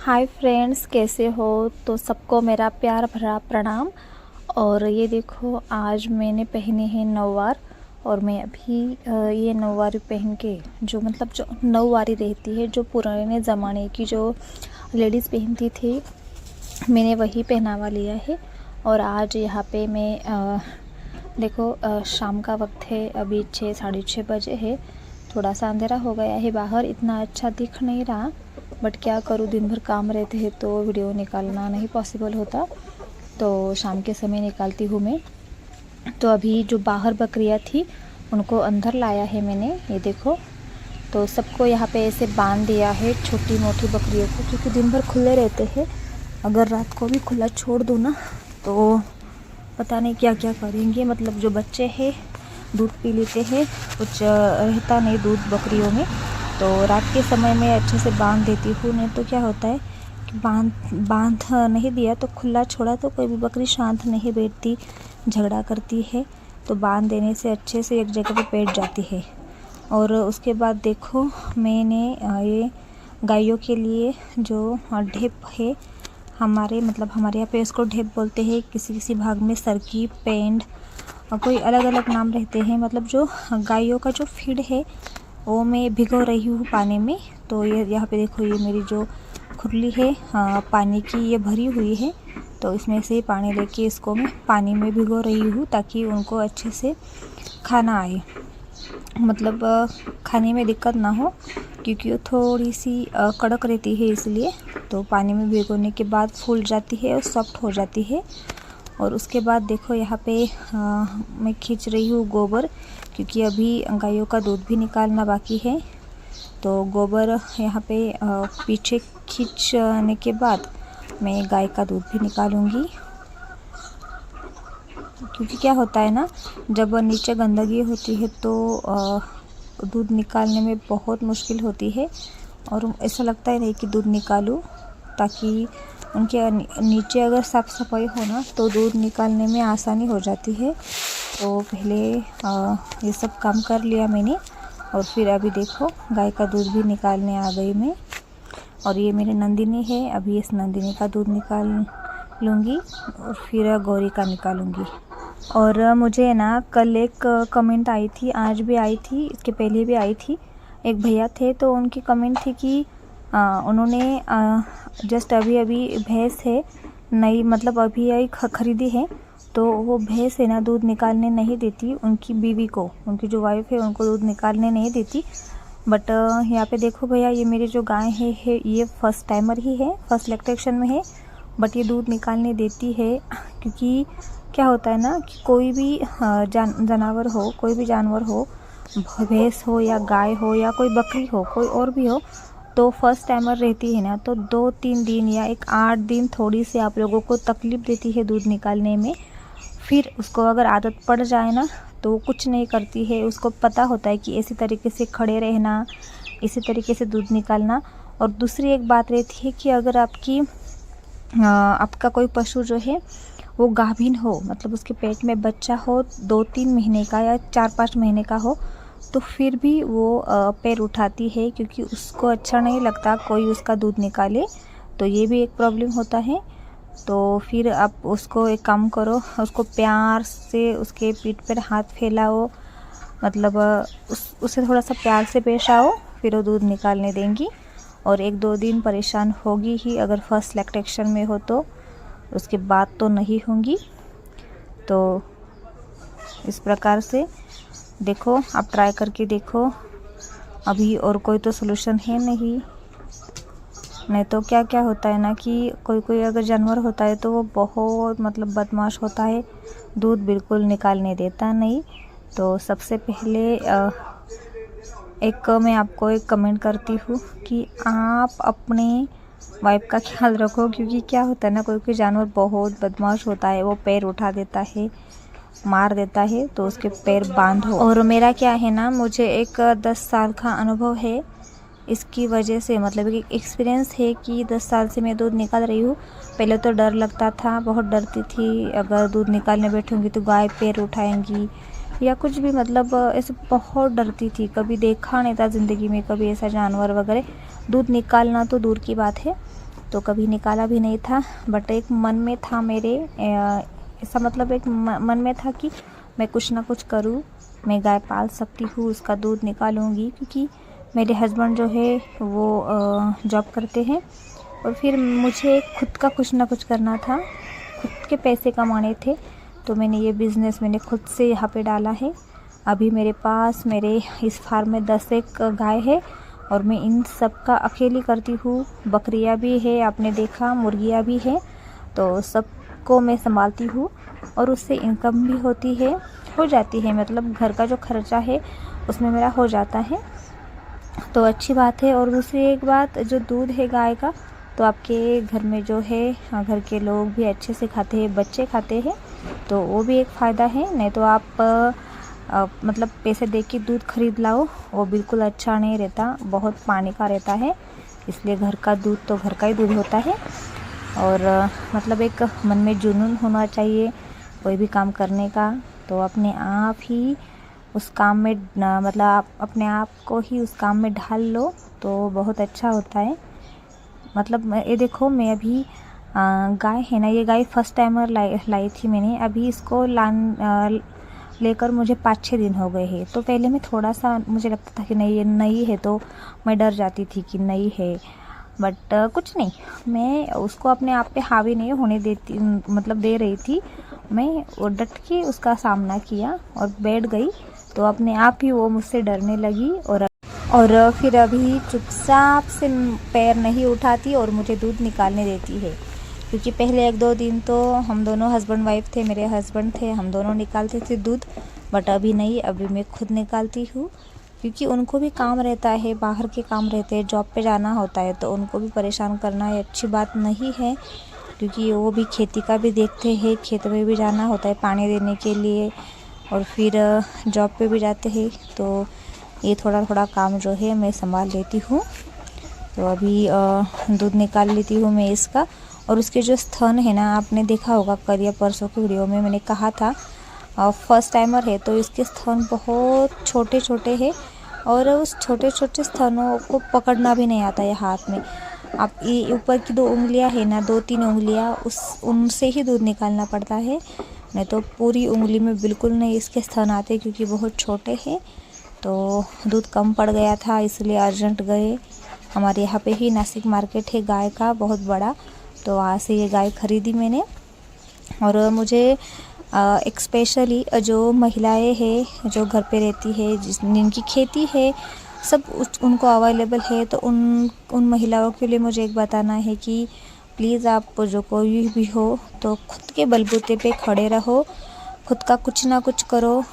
Hi friends, कैसे हो। तो सबको मेरा प्यार भरा प्रणाम। और ये देखो, आज मैंने पहने हैं नौवार। और मैं अभी ये नौवारी पहन के जो नौवारी रहती है, जो पुराने ज़माने की जो लेडीज़ पहनती थी, मैंने वही पहनावा लिया है। और आज यहाँ पे मैं देखो, शाम का वक्त है, अभी 6 साढ़े 6 बजे है। थोड़ा सा अंधेरा हो गया है बाहर, इतना अच्छा दिख नहीं रहा, बट क्या करूँ, दिन भर काम रहते हैं तो वीडियो निकालना नहीं पॉसिबल होता, तो शाम के समय निकालती हूँ मैं। तो अभी जो बाहर बकरियाँ थी उनको अंदर लाया है मैंने, ये देखो। तो सबको यहाँ पे ऐसे बांध दिया है, छोटी मोटी बकरियों को, क्योंकि दिन भर खुले रहते हैं। अगर रात को भी खुला छोड़ दूँ ना तो पता नहीं क्या क्या करेंगे। मतलब जो बच्चे हैं दूध पी लेते हैं, कुछ रहता नहीं दूध बकरियों में। तो रात के समय में अच्छे से बांध देती हूँ, नहीं तो क्या होता है कि बांध नहीं दिया तो खुला छोड़ा तो कोई भी बकरी शांत नहीं बैठती, झगड़ा करती है। तो बांध देने से अच्छे से एक जगह पे बैठ जाती है। और उसके बाद देखो, मैंने ये गायों के लिए जो ढेप है, हमारे यहाँ पे इसको ढेप बोलते हैं, किसी किसी भाग में सरकी, पेंड, कोई अलग अलग नाम रहते हैं। मतलब जो गायों का जो फीड है वो मैं भिगो रही हूँ पानी में। तो ये यहाँ पे देखो, ये मेरी जो खुरली है पानी की, ये भरी हुई है। तो इसमें से पानी लेके इसको मैं पानी में भिगो रही हूँ, ताकि उनको अच्छे से खाना आए, मतलब खाने में दिक्कत ना हो, क्योंकि वो थोड़ी सी कड़क रहती है, इसलिए। तो पानी में भिगोने के बाद फूल जाती है और सॉफ्ट हो जाती है। और उसके बाद देखो, यहाँ पे मैं खींच रही हूँ गोबर, क्योंकि अभी गायों का दूध भी निकालना बाकी है। तो गोबर यहाँ पे पीछे खींचने के बाद मैं गाय का दूध भी निकालूंगी, क्योंकि क्या होता है ना, जब नीचे गंदगी होती है तो दूध निकालने में बहुत मुश्किल होती है। और ऐसा लगता है नहीं कि दूध निकालूं, ताकि उनके नीचे अगर साफ़ सफाई हो ना तो दूध निकालने में आसानी हो जाती है। तो पहले ये सब काम कर लिया मैंने, और फिर अभी देखो गाय का दूध भी निकालने आ गई मैं। और ये मेरी नंदिनी है, अभी इस नंदिनी का दूध निकाल लूँगी और फिर गौरी का निकालूँगी। और मुझे ना कल एक कमेंट आई थी, आज भी आई थी, इसके पहले भी आई थी। एक भैया थे, तो उनकी कमेंट थी कि उन्होंने जस्ट अभी भैंस है नई, मतलब अभी आई खरीदी है, तो वो भैंस है ना दूध निकालने नहीं देती उनकी बीवी को, उनकी जो वाइफ है उनको दूध निकालने नहीं देती। बट यहाँ पे देखो भैया, ये मेरी जो गाय है ये फर्स्ट टाइमर ही है, फर्स्ट लैक्टेशन में है, बट ये दूध निकालने देती है। क्योंकि क्या होता है ना कि कोई भी जानवर हो, कोई भी जानवर हो, भैंस हो या गाय हो या कोई बकरी हो, कोई और भी हो, तो फर्स्ट टाइमर रहती है ना, तो 2-3 दिन या 8 दिन थोड़ी सी आप लोगों को तकलीफ़ देती है दूध निकालने में। फिर उसको अगर आदत पड़ जाए ना तो कुछ नहीं करती है, उसको पता होता है कि इसी तरीके से खड़े रहना, इसी तरीके से दूध निकालना। और दूसरी एक बात रहती है कि अगर आपका कोई पशु जो है वो गाभिन हो, मतलब उसके पेट में बच्चा हो 2-3 महीने का या 4-5 महीने का हो, तो फिर भी वो पैर उठाती है, क्योंकि उसको अच्छा नहीं लगता कोई उसका दूध निकाले। तो ये भी एक प्रॉब्लम होता है। तो फिर आप उसको एक काम करो, उसको प्यार से उसके पीठ पर हाथ फैलाओ, मतलब उसे थोड़ा सा प्यार से पेश आओ, फिर वो दूध निकालने देंगी। और 1-2 दिन परेशान होगी ही, अगर फर्स्ट लैक्टेशन में हो तो, उसके बाद तो नहीं होंगी। तो इस प्रकार से देखो, आप ट्राई करके देखो। अभी और कोई तो सोल्यूशन है नहीं तो क्या क्या होता है ना कि कोई अगर जानवर होता है तो वो बहुत मतलब बदमाश होता है, दूध बिल्कुल निकालने देता नहीं। तो सबसे पहले मैं आपको एक कमेंट करती हूँ कि आप अपने वाइफ का ख्याल रखो, क्योंकि क्या होता है ना, कोई जानवर बहुत बदमाश होता है, वो पैर उठा देता है, मार देता है, तो उसके पैर बांधो। और मेरा क्या है ना, मुझे एक 10 साल का अनुभव है इसकी वजह से, मतलब एक एक्सपीरियंस है कि 10 साल से मैं दूध निकाल रही हूँ। पहले तो डर लगता था, बहुत डरती थी, अगर दूध निकालने बैठूँगी तो गाय पैर उठाएंगी या कुछ भी, मतलब ऐसे बहुत डरती थी। कभी देखा नहीं था ज़िंदगी में कभी ऐसा जानवर वगैरह, दूध निकालना तो दूर की बात है। तो कभी निकाला भी नहीं था। बट एक मन में था मेरे, ऐसा मतलब एक मन में था कि मैं कुछ ना कुछ करूँ, मैं गाय पाल सकती हूँ, उसका दूध निकालूंगी, क्योंकि मेरे हस्बैंड जो है वो जॉब करते हैं और फिर मुझे खुद का कुछ ना कुछ करना था, खुद के पैसे कमाने थे। तो मैंने ये बिज़नेस मैंने खुद से यहाँ पे डाला है। अभी मेरे पास मेरे इस फार्म में 10 एक गाय है और मैं इन सब का अकेली करती हूँ। बकरियाँ भी है, आपने देखा, मुर्गियाँ भी है, तो सबको मैं संभालती हूँ और उससे इनकम भी होती है, हो जाती है, मतलब घर का जो खर्चा है उसमें मेरा हो जाता है, तो अच्छी बात है। और दूसरी एक बात, जो दूध है गाय का, तो आपके घर में जो है घर के लोग भी अच्छे से खाते हैं, बच्चे खाते हैं, तो वो भी एक फ़ायदा है। नहीं तो आप मतलब पैसे दे के दूध खरीद लाओ, वो बिल्कुल अच्छा नहीं रहता, बहुत पानी का रहता है। इसलिए घर का दूध तो घर का ही दूध होता है। और मतलब एक मन में जुनून होना चाहिए कोई भी काम करने का, तो अपने आप ही उस काम में मतलब आप अपने आप को ही उस काम में ढाल लो तो बहुत अच्छा होता है। मतलब ये देखो, मैं अभी गाय है ना, ये गाय फर्स्ट टाइमर लाई थी मैंने, अभी इसको लेकर मुझे 5-6 दिन हो गए हैं। तो पहले मैं थोड़ा सा मुझे लगता था कि नहीं ये नई है, तो मैं डर जाती थी कि नई है, बट कुछ नहीं, मैं उसको अपने आप पे हावी नहीं होने देती, मतलब दे रही थी, मैं डट के उसका सामना किया और बैठ गई, तो अपने आप ही वो मुझसे डरने लगी और फिर अभी चुपचाप से पैर नहीं उठाती और मुझे दूध निकालने देती है। क्योंकि पहले 1-2 दिन तो हम दोनों हस्बैंड वाइफ थे, मेरे हस्बैंड थे, हम दोनों निकालते थे दूध, बट अभी नहीं, अभी मैं खुद निकालती हूँ। क्योंकि उनको भी काम रहता है, बाहर के काम रहते हैं, जॉब पे जाना होता है, तो उनको भी परेशान करना ये अच्छी बात नहीं है। क्योंकि वो भी खेती का भी देखते हैं, खेत में भी जाना होता है पानी देने के लिए, और फिर जॉब पे भी जाते हैं, तो ये थोड़ा थोड़ा काम जो है मैं संभाल लेती हूँ। तो अभी दूध निकाल लेती हूँ मैं इसका। और उसके जो स्तन है ना, आपने देखा होगा कल या परसों की वीडियो में मैंने कहा था, फर्स्ट टाइमर है तो इसके स्तन बहुत छोटे छोटे हैं और उस छोटे छोटे स्तनों को पकड़ना भी नहीं आता है हाथ में। आप ये ऊपर की 2 उंगलियां है ना, 2-3 उंगलियां, उनसे ही दूध निकालना पड़ता है, नहीं तो पूरी उंगली में बिल्कुल नहीं इसके स्तन आते, क्योंकि बहुत छोटे हैं। तो दूध कम पड़ गया था, इसलिए अर्जेंट गए। हमारे यहाँ पे ही नासिक मार्केट है गाय का बहुत बड़ा, तो वहाँ से ये गाय खरीदी मैंने। और मुझे एक स्पेशली जो महिलाएं हैं जो घर पे रहती है, जिनकी खेती है, सब उनको अवेलेबल है, तो उन महिलाओं के लिए मुझे एक बताना है कि प्लीज़ आप जो कोई भी हो तो खुद के बलबूते पे खड़े रहो, खुद का कुछ ना कुछ करो,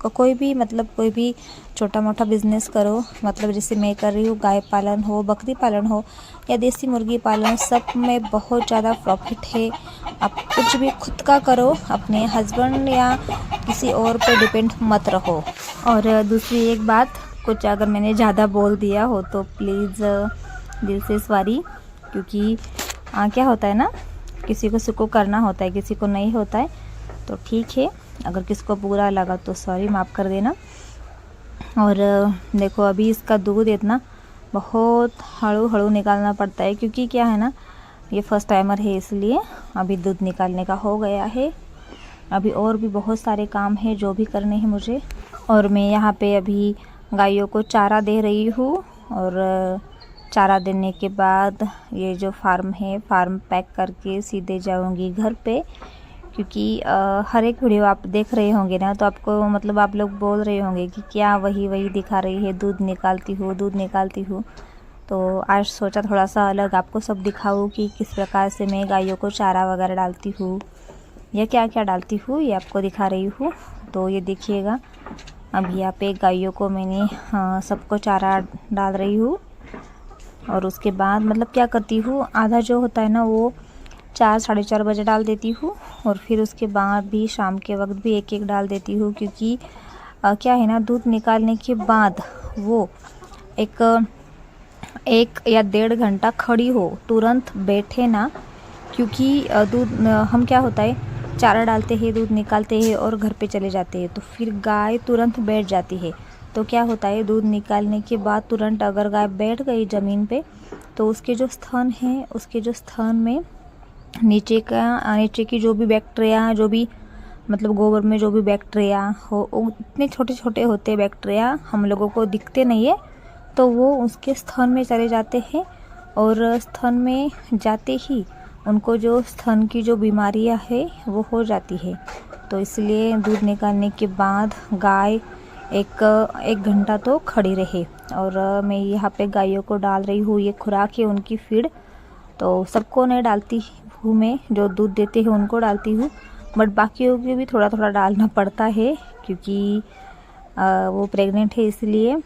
कोई भी मतलब कोई भी छोटा मोटा बिज़नेस करो, मतलब जैसे मैं कर रही हूँ, गाय पालन हो, बकरी पालन हो या देसी मुर्गी पालन, सब में बहुत ज़्यादा प्रॉफिट है। आप कुछ भी खुद का करो, अपने हस्बैंड या किसी और पे डिपेंड मत रहो। और दूसरी एक बात, कुछ अगर मैंने ज़्यादा बोल दिया हो तो प्लीज़ दिल से सॉरी, क्योंकि क्या होता है ना, किसी को सुको करना होता है, किसी को नहीं होता है, तो ठीक है, अगर किसको बुरा लगा तो सॉरी, माफ़ कर देना। और देखो अभी इसका दूध इतना बहुत हड़ू हड़ू निकालना पड़ता है, क्योंकि क्या है ना, ये फर्स्ट टाइमर है, इसलिए अभी दूध निकालने का हो गया है। अभी और भी बहुत सारे काम हैं जो भी करने हैं मुझे। और मैं यहाँ पे अभी गायों को चारा दे रही हूँ, और चारा देने के बाद ये जो फार्म है, फार्म पैक करके सीधे जाऊँगी घर पे। क्योंकि हर एक वीडियो आप देख रहे होंगे ना, तो आपको मतलब आप लोग बोल रहे होंगे कि क्या वही दिखा रही है, दूध निकालती हूँ। तो आज सोचा थोड़ा सा अलग आपको सब दिखाऊँ कि किस प्रकार से मैं गायों को चारा वगैरह डालती हूँ या क्या क्या डालती हूँ, ये आपको दिखा रही हूँ। तो ये देखिएगा, अब यहाँ पे गायों को मैंने सबको चारा डाल रही हूँ। और उसके बाद मतलब क्या करती हूँ, आधा जो होता है ना वो 4-4:30 बजे डाल देती हूँ, और फिर उसके बाद भी शाम के वक्त भी एक डाल देती हूँ। क्योंकि क्या है ना, दूध निकालने के बाद वो एक या 1.5 घंटा खड़ी हो, तुरंत बैठे ना, क्योंकि दूध हम क्या होता है, चारा डालते हैं, दूध निकालते हैं और घर पे चले जाते हैं, तो फिर गाय तुरंत बैठ जाती है। तो क्या होता है, दूध निकालने के बाद तुरंत अगर गाय बैठ गई ज़मीन पे तो उसके जो स्तन में नीचे की जो भी बैक्टीरिया, जो भी मतलब गोबर में जो भी बैक्टीरिया हो, इतने छोटे छोटे होते बैक्टीरिया, हम लोगों को दिखते नहीं है, तो वो उसके स्तन में चले जाते हैं और स्तन में जाते ही उनको जो स्तन की जो बीमारियां है वो हो जाती है। तो इसलिए दूध निकालने के बाद गाय एक घंटा तो खड़ी रहे। और मैं यहाँ पे गायों को डाल रही हूँ, ये खुराक है उनकी फीड। तो सबको नहीं डालती हूँ मैं, जो दूध देते हैं उनको डालती हूँ, बट बाकियों को भी थोड़ा थोड़ा डालना पड़ता है क्योंकि वो प्रेग्नेंट है। इसलिए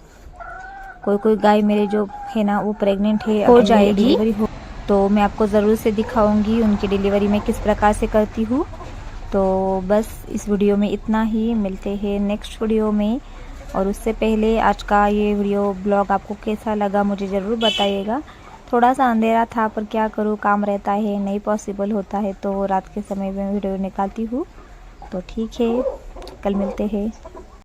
कोई गाय मेरे जो है ना वो प्रेग्नेंट है, हो जाएगी डिलीवरी हो तो मैं आपको ज़रूर से दिखाऊंगी उनकी डिलीवरी मैं किस प्रकार से करती हूँ। तो बस इस वीडियो में इतना ही, मिलते हैं नेक्स्ट वीडियो में। और उससे पहले आज का ये वीडियो ब्लॉग आपको कैसा लगा मुझे ज़रूर बताइएगा। थोड़ा सा अंधेरा था पर क्या करूँ, काम रहता है, नहीं पॉसिबल होता है, तो रात के समय में वीडियो निकालती हूँ। तो ठीक है, कल मिलते हैं।